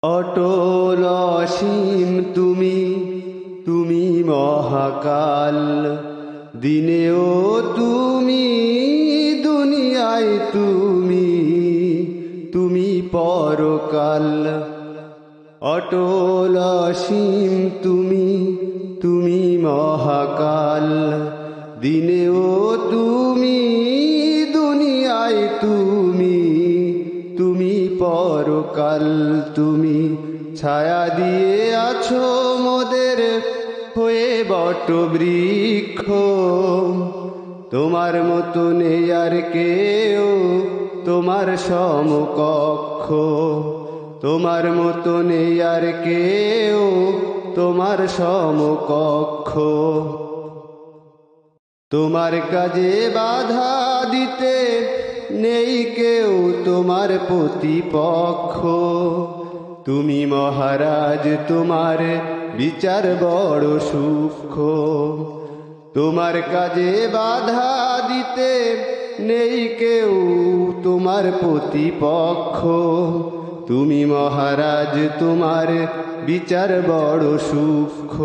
অটল অসীম তুমি, তুমি মহাকাল। দিনেও তুমি, দুনিয়ায় তুমি, তুমি পরকাল। অটল অসীম তুমি, তুমি মহাকাল। দিনেও তুমি, দুনিয়ায় তুমি, তুমি পরকাল। তুমি ছায়া দিয়ে আছো মোদের হয়ে বটবৃক্ষ। তোমার মতো নেই আর কেউ, তোমার সমকক্ষ। তোমার মতো নেই আর কেউ, তোমার সমকক্ষ। তোমার কাজে বাধা দিতে নেই কেউ তোমার প্রতিপক্ষ। তুমি মহারাজ, তোমার বিচার বড় সূক্ষ্ম। তোমার কাজে বাধা দিতে নেই কেউ তোমার প্রতিপক্ষ। তুমি মহারাজ, তোমার বিচার বড় সূক্ষ্ম।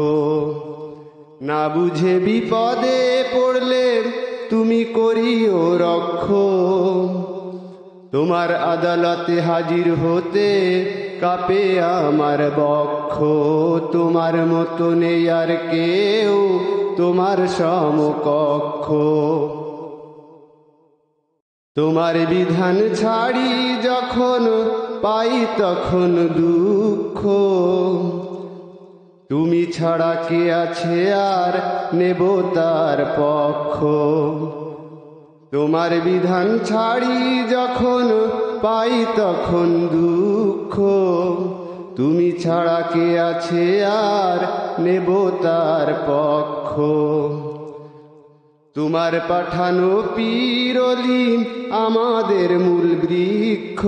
না বুঝে বিপদে পড়লে তুমি করিও রক্ষ। তোমার আদালতে হাজির হতে কাঁপে আমার বক্ষ। তোমার মতো নেই আর কেউ, তোমার সমকক্ষ। তোমার বিধান ছাড়ি যখন পাই তখন দুঃখ। তুমি ছাড়া কে আছে আর নেব তার পক্ষ। তোমার বিধান ছাড়ি যখন পাই তখন দুঃখ। তুমি ছাড়া কে আছে আর নেব তার পক্ষ। তোমার পাঠানো পীর ওলি আমাদের মূল বৃক্ষ।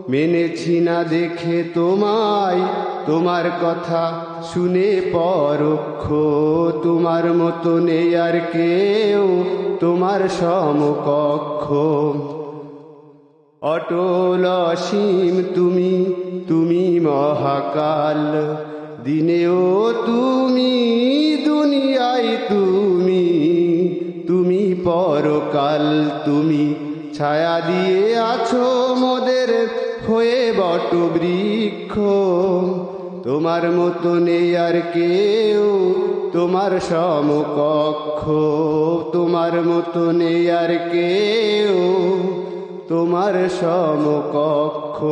মেনেছি না দেখে তোমায়, তোমার কথা শুনে পরোক্ষ। তোমার মতো নেই আর কেউ, তোমার সমকক্ষ। অটল অসীম তুমি, তুমি মহাকাল। দিনেও তুমি, দুনিয়ায় তুমি, তুমি পরকাল। তুমি ছায়া দিয়ে আছো মোদের হয়ে বটবৃক্ষ। তোমার মতো নেই আর কেউ, তোমার সমকক্ষ। তোমার মতো নেই আর কেউ, তোমার সমকক্ষ।